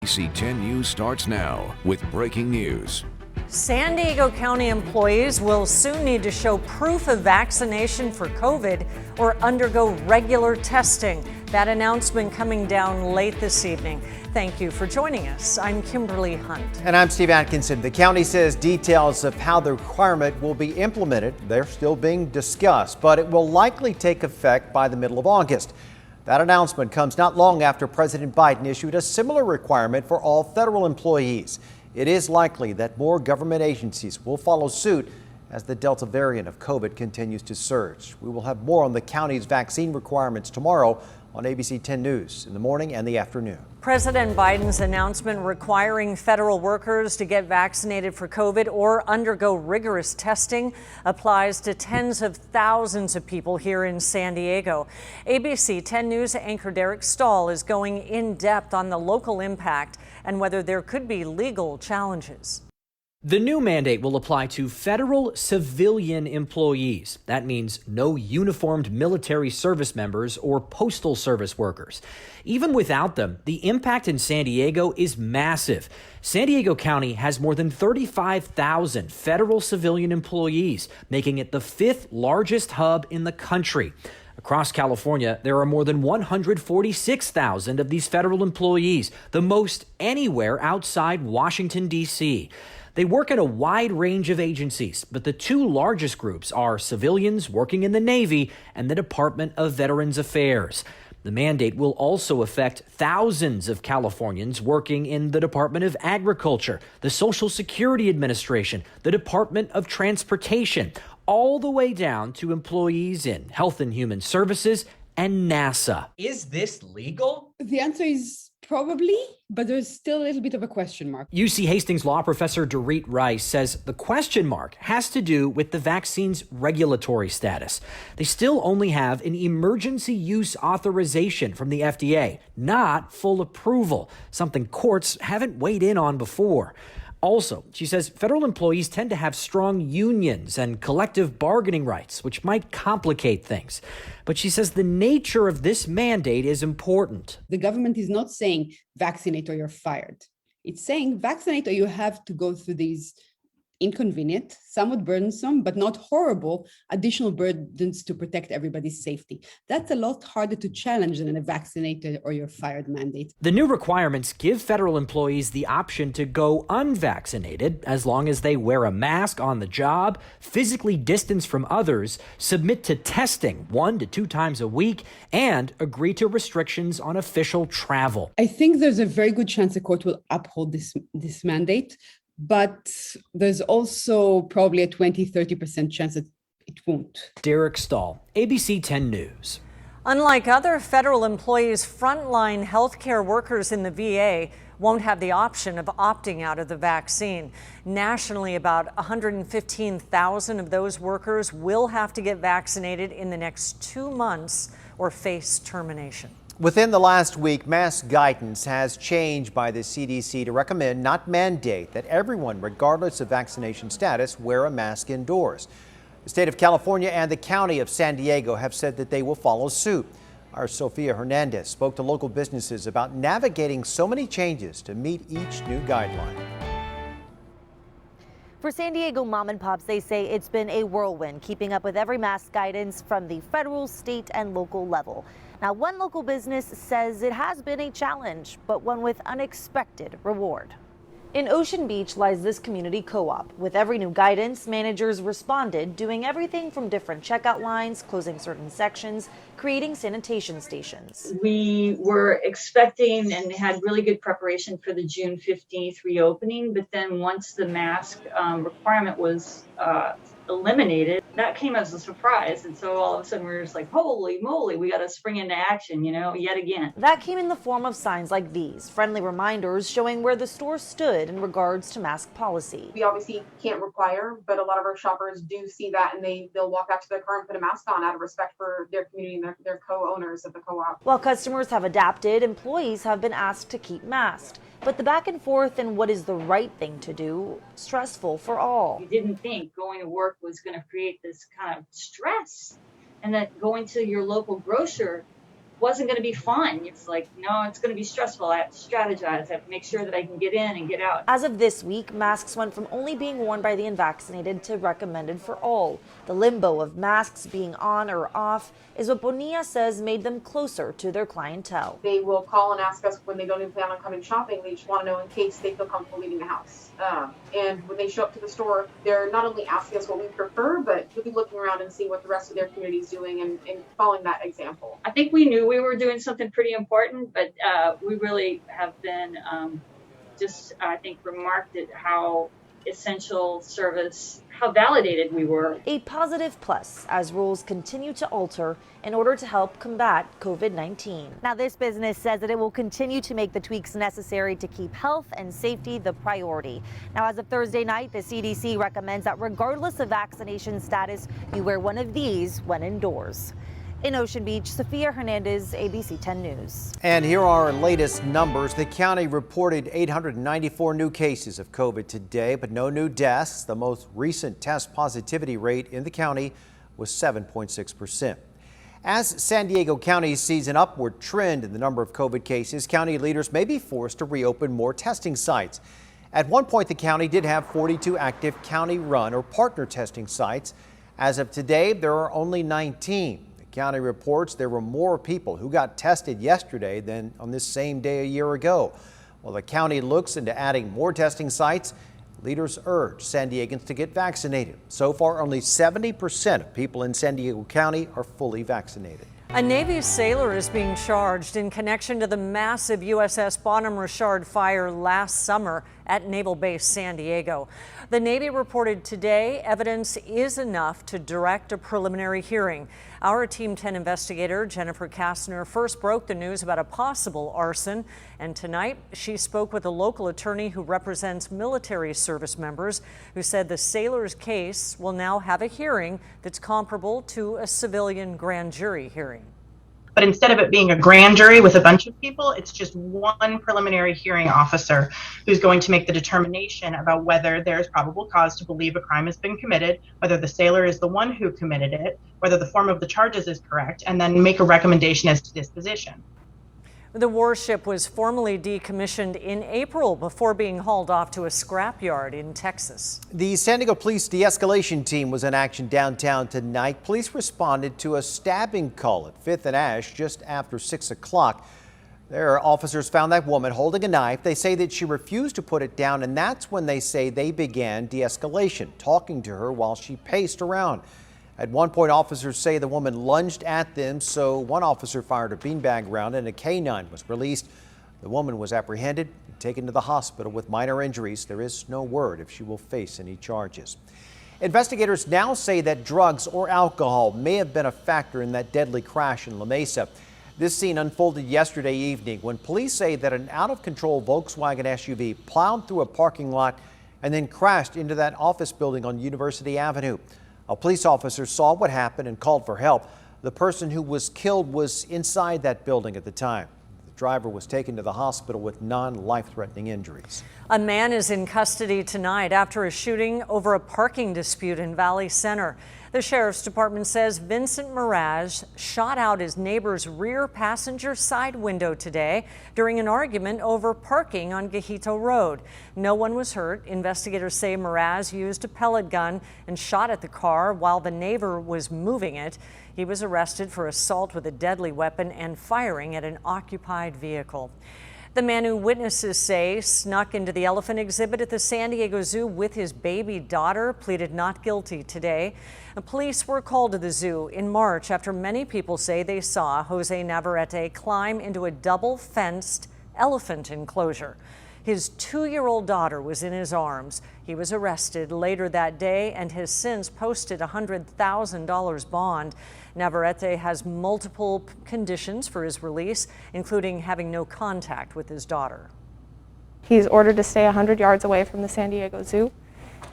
ABC 10 News starts now with breaking news. San Diego County employees will soon need to show proof of vaccination for COVID or undergo regular testing. That announcement coming down late this evening. Thank you for joining us. I'm Kimberly Hunt. And I'm Steve Atkinson. The county says details of how the requirement will be implemented, they're still being discussed, but it will likely take effect by the middle of August. That announcement comes not long after President Biden issued a similar requirement for all federal employees. It is likely that more government agencies will follow suit as the Delta variant of COVID continues to surge. We will have more on the county's vaccine requirements tomorrow on ABC 10 News in the morning and the afternoon. President Biden's announcement requiring federal workers to get vaccinated for COVID or undergo rigorous testing applies to tens of thousands of people here in San Diego. ABC 10 News anchor Derek Stahl is going in depth on the local impact and whether there could be legal challenges. The new mandate will apply to federal civilian employees. That means no uniformed military service members or postal service workers. Even without them, the impact in San Diego is massive. San Diego County has more than 35,000 federal civilian employees, making it the fifth largest hub in the country. Across California, there are more than 146,000 of these federal employees, the most anywhere outside Washington, D.C. They work at a wide range of agencies, but the two largest groups are civilians working in the Navy and the Department of Veterans Affairs. The mandate will also affect thousands of Californians working in the Department of Agriculture, the Social Security Administration, the Department of Transportation, all the way down to employees in Health and Human Services and NASA. Is this legal? The answer is probably, but there's still a little bit of a question mark. UC Hastings law professor Dorit Rice says the question mark has to do with the vaccine's regulatory status. They still only have an emergency use authorization from the FDA, not full approval, something courts haven't weighed in on before. Also, she says federal employees tend to have strong unions and collective bargaining rights, which might complicate things. But she says the nature of this mandate is important. The government is not saying vaccinate or you're fired. It's saying vaccinate or you have to go through these inconvenient, somewhat burdensome, but not horrible additional burdens to protect everybody's safety. That's a lot harder to challenge than a vaccinated or you're fired mandate. The new requirements give federal employees the option to go unvaccinated as long as they wear a mask on the job, physically distance from others, submit to testing 1 to 2 times a week, and agree to restrictions on official travel. I think there's a very good chance the court will uphold this mandate. But there's also probably a 20-30% chance that it won't. Derek Stahl, ABC 10 News. Unlike other federal employees, frontline healthcare workers in the VA won't have the option of opting out of the vaccine. Nationally, about 115,000 of those workers will have to get vaccinated in the next 2 months or face termination. Within the last week, mask guidance has changed by the CDC to recommend, not mandate, that everyone, regardless of vaccination status, wear a mask indoors. The state of California and the county of San Diego have said that they will follow suit. Our Sofia Hernandez spoke to local businesses about navigating so many changes to meet each new guideline. For San Diego mom and pops, they say it's been a whirlwind keeping up with every mask guidance from the federal, state, and local level. Now, one local business says it has been a challenge, but one with unexpected reward. In Ocean Beach lies this community co-op. With every new guidance, managers responded, doing everything from different checkout lines, closing certain sections, creating sanitation stations. We were expecting and had really good preparation for the June 15th reopening, but then once the mask requirement was eliminated, that came as a surprise. And so all of a sudden we were just like, holy moly, we got to spring into action, yet again. That came in the form of signs like these, friendly reminders showing where the store stood in regards to mask policy. We obviously can't require, but a lot of our shoppers do see that and they'll walk out to their car and put a mask on out of respect for their community and their co-owners of the co-op. While customers have adapted, employees have been asked to keep masked. But the back and forth and what is the right thing to do, stressful for all. We didn't think going to work was going to create this kind of stress, and that going to your local grocer wasn't going to be fun. It's like, no, it's going to be stressful. I have to strategize. I have to make sure that I can get in and get out. As of this week, masks went from only being worn by the unvaccinated to recommended for all. The limbo of masks being on or off is what Bonilla says made them closer to their clientele. They will call and ask us when they don't even plan on coming shopping. They just want to know in case they feel comfortable leaving the house. And when they show up to the store, they're not only asking us what we prefer, but they'll be looking around and seeing what the rest of their community is doing and following that example. I think we knew we were doing something pretty important, but we really have been I think, remarked at how essential service, how validated we were. A positive plus as rules continue to alter in order to help combat COVID-19. Now, this business says that it will continue to make the tweaks necessary to keep health and safety the priority. Now, as of Thursday night, the CDC recommends that regardless of vaccination status, you wear one of these when indoors. In Ocean Beach, Sophia Hernandez, ABC 10 News. And here are our latest numbers. The county reported 894 new cases of COVID today, but no new deaths. The most recent test positivity rate in the county was 7.6%. As San Diego County sees an upward trend in the number of COVID cases, county leaders may be forced to reopen more testing sites. At one point, the county did have 42 active county-run or partner testing sites. As of today, there are only 19. County reports there were more people who got tested yesterday than on this same day a year ago. While the county looks into adding more testing sites, leaders urge San Diegans to get vaccinated. So far, only 70% of people in San Diego County are fully vaccinated. A Navy sailor is being charged in connection to the massive USS Bonham Richard fire last summer at Naval Base San Diego. The Navy reported today evidence is enough to direct a preliminary hearing. Our Team 10 investigator, Jennifer Kastner, first broke the news about a possible arson, and tonight she spoke with a local attorney who represents military service members who said the sailor's case will now have a hearing that's comparable to a civilian grand jury hearing. But instead of it being a grand jury with a bunch of people, it's just one preliminary hearing officer who's going to make the determination about whether there's probable cause to believe a crime has been committed, whether the sailor is the one who committed it, whether the form of the charges is correct, and then make a recommendation as to disposition. The warship was formally decommissioned in April before being hauled off to a scrapyard in Texas. The San Diego Police de-escalation team was in action downtown tonight. Police responded to a stabbing call at 5th and Ash just after 6 o'clock. Their officers found that woman holding a knife. They say that she refused to put it down, and that's when they say they began de-escalation, talking to her while she paced around. At one point, officers say the woman lunged at them, so one officer fired a beanbag round and a K-9 was released. The woman was apprehended and taken to the hospital with minor injuries. There is no word if she will face any charges. Investigators now say that drugs or alcohol may have been a factor in that deadly crash in La Mesa. This scene unfolded yesterday evening when police say that an out-of-control Volkswagen SUV plowed through a parking lot and then crashed into that office building on University Avenue. A police officer saw what happened and called for help. The person who was killed was inside that building at the time. The driver was taken to the hospital with non-life-threatening injuries. A man is in custody tonight after a shooting over a parking dispute in Valley Center. The sheriff's department says Vincent Mirage shot out his neighbor's rear passenger side window today during an argument over parking on Gajito Road. No one was hurt. Investigators say Mirage used a pellet gun and shot at the car while the neighbor was moving it. He was arrested for assault with a deadly weapon and firing at an occupied vehicle. The man who witnesses say snuck into the elephant exhibit at the San Diego Zoo with his baby daughter pleaded not guilty today. Police were called to the zoo in March after many people say they saw Jose Navarrete climb into a double-fenced elephant enclosure. His 2-year-old daughter was in his arms. He was arrested later that day and has since posted a $100,000 bond. Navarrete has multiple conditions for his release, including having no contact with his daughter. He's ordered to stay 100 yards away from the San Diego Zoo,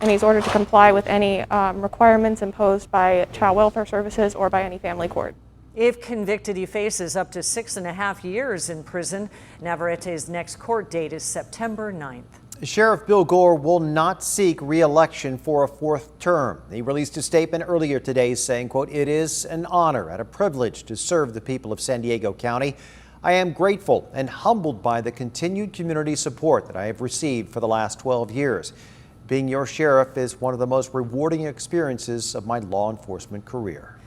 and he's ordered to comply with any requirements imposed by Child Welfare Services or by any family court. If convicted, he faces up to 6.5 years in prison. Navarrete's next court date is September 9th. Sheriff Bill Gore will not seek re-election for a fourth term. He released a statement earlier today saying, quote, "It is an honor and a privilege to serve the people of San Diego County. I am grateful and humbled by the continued community support that I have received for the last 12 years. Being your sheriff is one of the most rewarding experiences of my law enforcement career."